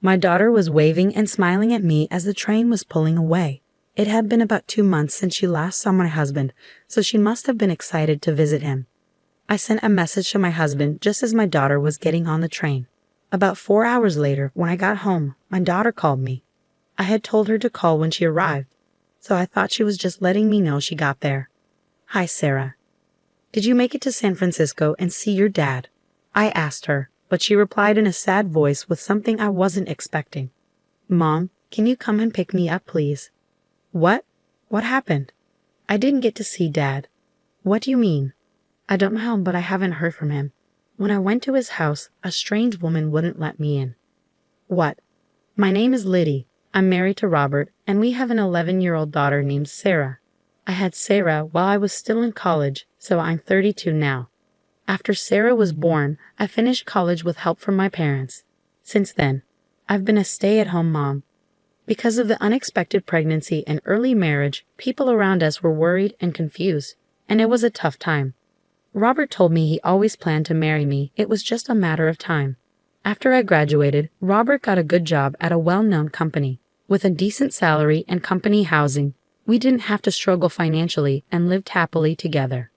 My daughter was waving and smiling at me as the train was pulling away. It had been about 2 months since she last saw my husband, so she must have been excited to visit him. I sent a message to my husband just as my daughter was getting on the train. About 4 hours later, when I got home, my daughter called me. I had told her to call when she arrived, so I thought she was just letting me know she got there. "Hi, Sarah. Did you make it to San Francisco and see your dad?" I asked her, but she replied in a sad voice with something I wasn't expecting. "Mom, can you come and pick me up, please?" "What? What happened?" "I didn't get to see Dad." "What do you mean?" "I don't know, but I haven't heard from him. When I went to his house, a strange woman wouldn't let me in." "What?" "My name is Liddy. I'm married to Robert, and we have an 11-year-old daughter named Sarah. I had Sarah while I was still in college, so I'm 32 now. After Sarah was born, I finished college with help from my parents. Since then, I've been a stay-at-home mom. Because of the unexpected pregnancy and early marriage, people around us were worried and confused, and it was a tough time. Robert told me he always planned to marry me. It was just a matter of time. After I graduated, Robert got a good job at a well-known company. With a decent salary and company housing, we didn't have to struggle financially and lived happily together.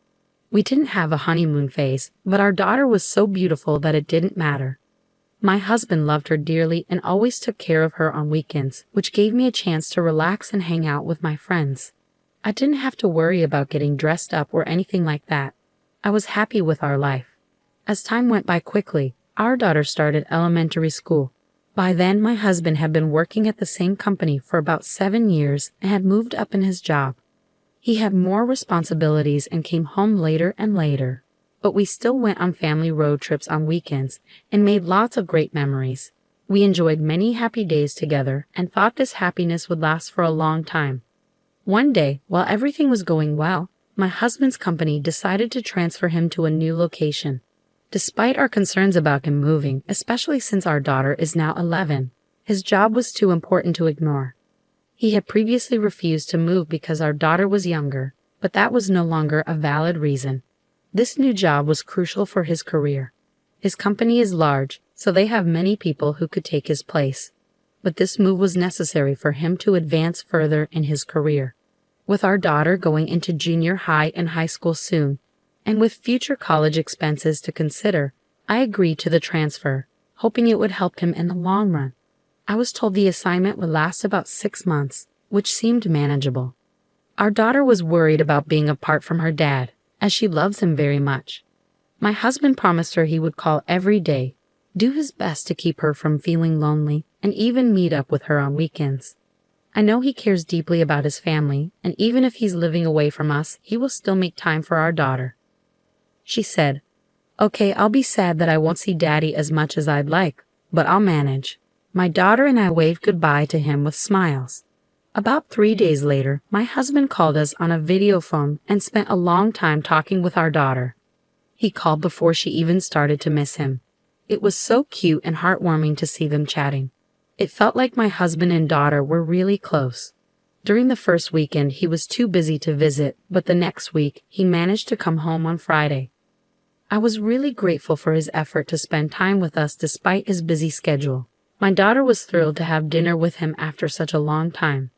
We didn't have a honeymoon phase, but our daughter was so beautiful that it didn't matter. My husband loved her dearly and always took care of her on weekends, which gave me a chance to relax and hang out with my friends. I didn't have to worry about getting dressed up or anything like that. I was happy with our life. As time went by quickly, our daughter started elementary school. By then, my husband had been working at the same company for about 7 years and had moved up in his job. He had more responsibilities and came home later and later. But we still went on family road trips on weekends and made lots of great memories. We enjoyed many happy days together and thought this happiness would last for a long time. One day, while everything was going well, my husband's company decided to transfer him to a new location. Despite our concerns about him moving, especially since our daughter is now 11, his job was too important to ignore. He had previously refused to move because our daughter was younger, but that was no longer a valid reason. This new job was crucial for his career. His company is large, so they have many people who could take his place. But this move was necessary for him to advance further in his career. With our daughter going into junior high and high school soon, and with future college expenses to consider, I agreed to the transfer, hoping it would help him in the long run. I was told the assignment would last about 6 months, which seemed manageable. Our daughter was worried about being apart from her dad, as she loves him very much. My husband promised her he would call every day, do his best to keep her from feeling lonely, and even meet up with her on weekends. I know he cares deeply about his family, and even if he's living away from us, he will still make time for our daughter. She said, "Okay, I'll be sad that I won't see Daddy as much as I'd like, but I'll manage." My daughter and I waved goodbye to him with smiles. About 3 days later, my husband called us on a video phone and spent a long time talking with our daughter. He called before she even started to miss him. It was so cute and heartwarming to see them chatting. It felt like my husband and daughter were really close. During the first weekend, he was too busy to visit, but the next week, he managed to come home on Friday. I was really grateful for his effort to spend time with us despite his busy schedule. My daughter was thrilled to have dinner with him after such a long time.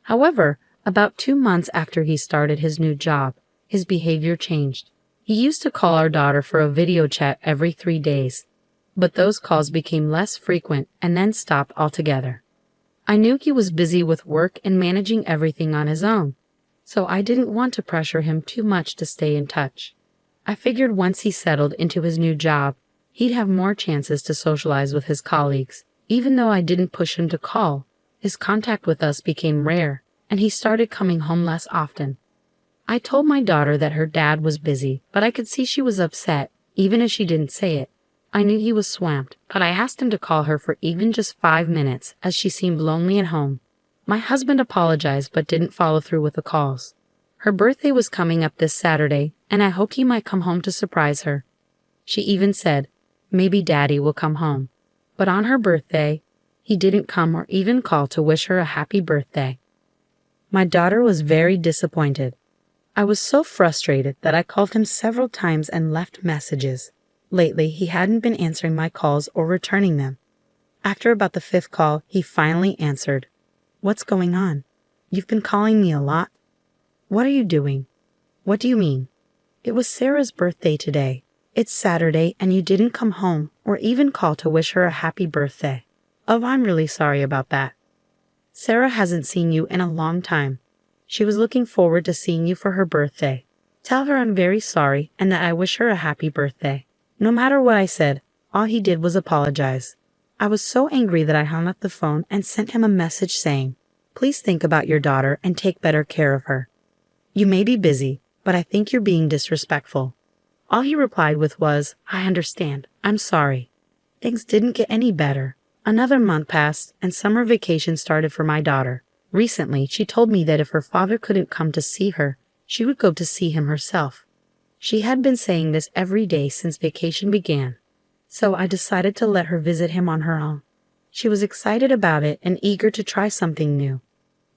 However, about 2 months after he started his new job, his behavior changed. He used to call our daughter for a video chat every 3 days, but those calls became less frequent and then stopped altogether. I knew he was busy with work and managing everything on his own, so I didn't want to pressure him too much to stay in touch. I figured once he settled into his new job, he'd have more chances to socialize with his colleagues. Even though I didn't push him to call, his contact with us became rare, and he started coming home less often. I told my daughter that her dad was busy, but I could see she was upset, even if she didn't say it. I knew he was swamped, but I asked him to call her for even just 5 minutes, as she seemed lonely at home. My husband apologized but didn't follow through with the calls. Her birthday was coming up this Saturday, and I hoped he might come home to surprise her. She even said, "Maybe Daddy will come home." But on her birthday, he didn't come or even call to wish her a happy birthday. My daughter was very disappointed. I was so frustrated that I called him several times and left messages. Lately, he hadn't been answering my calls or returning them. After about the fifth call, he finally answered. What's going on? You've been calling me a lot. What are you doing? What do you mean? It was Sarah's birthday today. It's Saturday and you didn't come home or even call to wish her a happy birthday. Oh, I'm really sorry about that. Sarah hasn't seen you in a long time. She was looking forward to seeing you for her birthday. Tell her I'm very sorry and that I wish her a happy birthday. No matter what I said, all he did was apologize. I was so angry that I hung up the phone and sent him a message saying, please think about your daughter and take better care of her. You may be busy, but I think you're being disrespectful. All he replied with was, I understand. I'm sorry. Things didn't get any better. Another month passed and summer vacation started for my daughter. Recently, she told me that if her father couldn't come to see her, she would go to see him herself. She had been saying this every day since vacation began, so I decided to let her visit him on her own. She was excited about it and eager to try something new.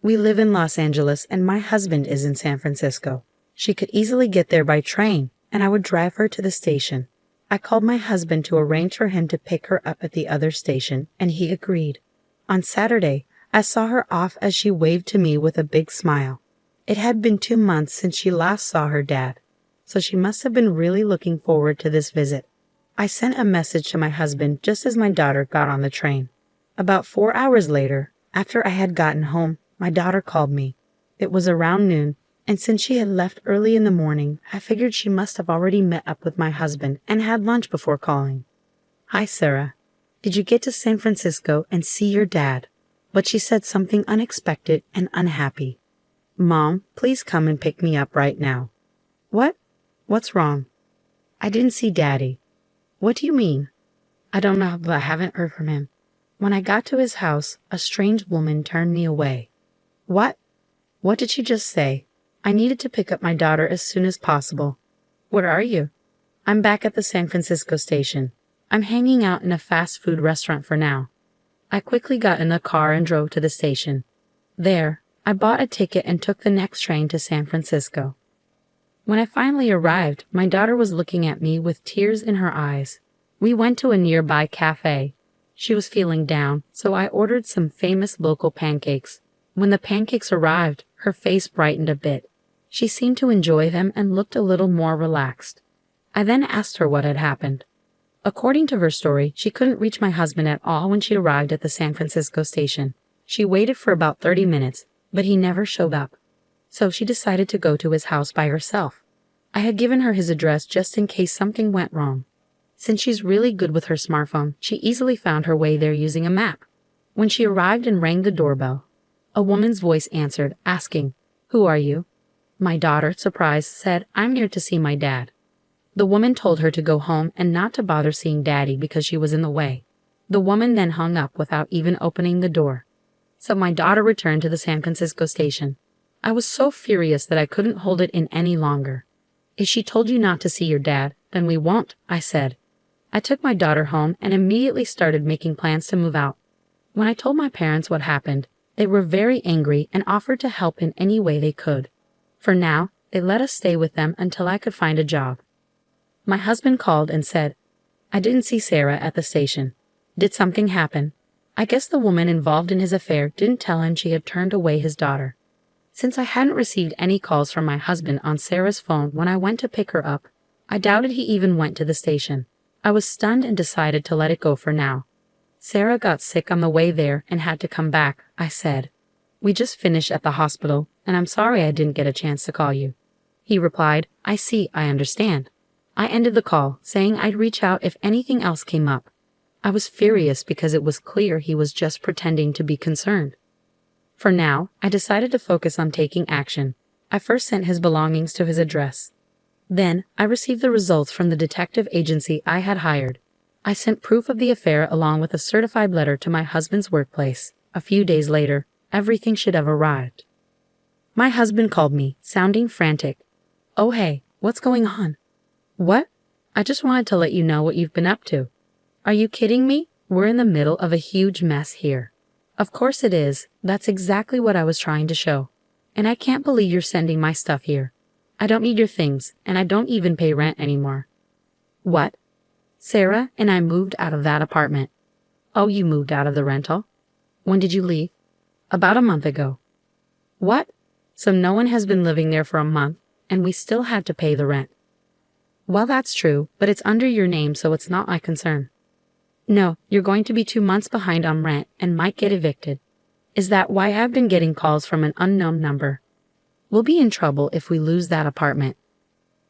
We live in Los Angeles and my husband is in San Francisco. She could easily get there by train, and I would drive her to the station. I called my husband to arrange for him to pick her up at the other station, and he agreed. On Saturday, I saw her off as she waved to me with a big smile. It had been 2 months since she last saw her dad, so she must have been really looking forward to this visit. I sent a message to my husband just as my daughter got on the train. About 4 hours later, after I had gotten home, my daughter called me. It was around noon, and since she had left early in the morning, I figured she must have already met up with my husband and had lunch before calling. Hi, Sarah. Did you get to San Francisco and see your dad? But she said something unexpected and unhappy. Mom, please come and pick me up right now. What? What's wrong? I didn't see Daddy. What do you mean? I don't know, but I haven't heard from him. When I got to his house, a strange woman turned me away. What? What did she just say? I needed to pick up my daughter as soon as possible. Where are you? I'm back at the San Francisco station. I'm hanging out in a fast food restaurant for now. I quickly got in the car and drove to the station. There, I bought a ticket and took the next train to San Francisco. When I finally arrived, my daughter was looking at me with tears in her eyes. We went to a nearby cafe. She was feeling down, so I ordered some famous local pancakes. When the pancakes arrived, her face brightened a bit. She seemed to enjoy them and looked a little more relaxed. I then asked her what had happened. According to her story, she couldn't reach my husband at all when she arrived at the San Francisco station. She waited for about 30 minutes, but he never showed up. So she decided to go to his house by herself. I had given her his address just in case something went wrong. Since she's really good with her smartphone, she easily found her way there using a map. When she arrived and rang the doorbell, a woman's voice answered, asking, "Who are you?" My daughter, surprised, said, "I'm here to see my dad." The woman told her to go home and not to bother seeing Daddy because she was in the way. The woman then hung up without even opening the door. So my daughter returned to the San Francisco station. I was so furious that I couldn't hold it in any longer. "If she told you not to see your dad, then we won't," I said. I took my daughter home and immediately started making plans to move out. When I told my parents what happened, they were very angry and offered to help in any way they could. For now, they let us stay with them until I could find a job. My husband called and said, "I didn't see Sarah at the station. Did something happen?" I guess the woman involved in his affair didn't tell him she had turned away his daughter. Since I hadn't received any calls from my husband on Sarah's phone when I went to pick her up, I doubted he even went to the station. I was stunned and decided to let it go for now. "Sarah got sick on the way there and had to come back," I said. "We just finished at the hospital, and I'm sorry I didn't get a chance to call you." He replied, "I see, I understand." I ended the call, saying I'd reach out if anything else came up. I was furious because it was clear he was just pretending to be concerned. For now, I decided to focus on taking action. I first sent his belongings to his address. Then, I received the results from the detective agency I had hired. I sent proof of the affair along with a certified letter to my husband's workplace. A few days later, everything should have arrived. My husband called me, sounding frantic. "Oh hey, what's going on?" "What? I just wanted to let you know what you've been up to." "Are you kidding me? We're in the middle of a huge mess here." "Of course it is. That's exactly what I was trying to show. And I can't believe you're sending my stuff here. I don't need your things, and I don't even pay rent anymore." "What?" Sarah and I moved out of that apartment. Oh, you moved out of the rental? When did you leave? About a month ago. What? So no one has been living there for a month, and we still had to pay the rent. Well, that's true, but it's under your name, so it's not my concern. No, you're going to be 2 months behind on rent and might get evicted. Is that why I've been getting calls from an unknown number? We'll be in trouble if we lose that apartment.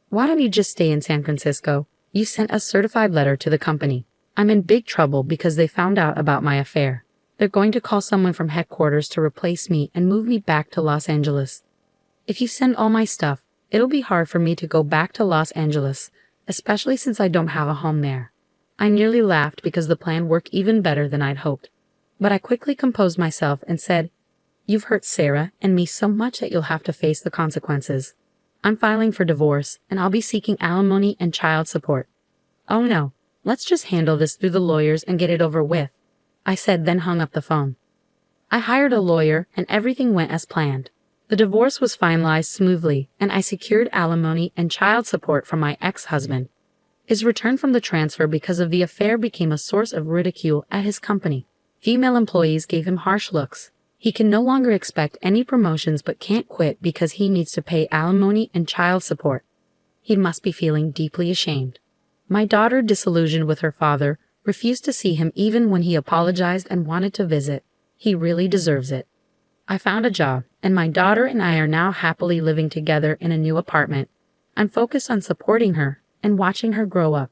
Why don't you just stay in San Francisco? You sent a certified letter to the company. I'm in big trouble because they found out about my affair. They're going to call someone from headquarters to replace me and move me back to Los Angeles. If you send all my stuff, it'll be hard for me to go back to Los Angeles, especially since I don't have a home there. I nearly laughed because the plan worked even better than I'd hoped. But I quickly composed myself and said, "You've hurt Sarah and me so much that you'll have to face the consequences. I'm filing for divorce, and I'll be seeking alimony and child support." "Oh no, let's just handle this through the lawyers and get it over with," I said, then hung up the phone. I hired a lawyer and everything went as planned. The divorce was finalized smoothly and I secured alimony and child support from my ex-husband. His return from the transfer because of the affair became a source of ridicule at his company. Female employees gave him harsh looks. He can no longer expect any promotions but can't quit because he needs to pay alimony and child support. He must be feeling deeply ashamed. My daughter, disillusioned with her father, refused to see him even when he apologized and wanted to visit. He really deserves it. I found a job, and my daughter and I are now happily living together in a new apartment. I'm focused on supporting her and watching her grow up.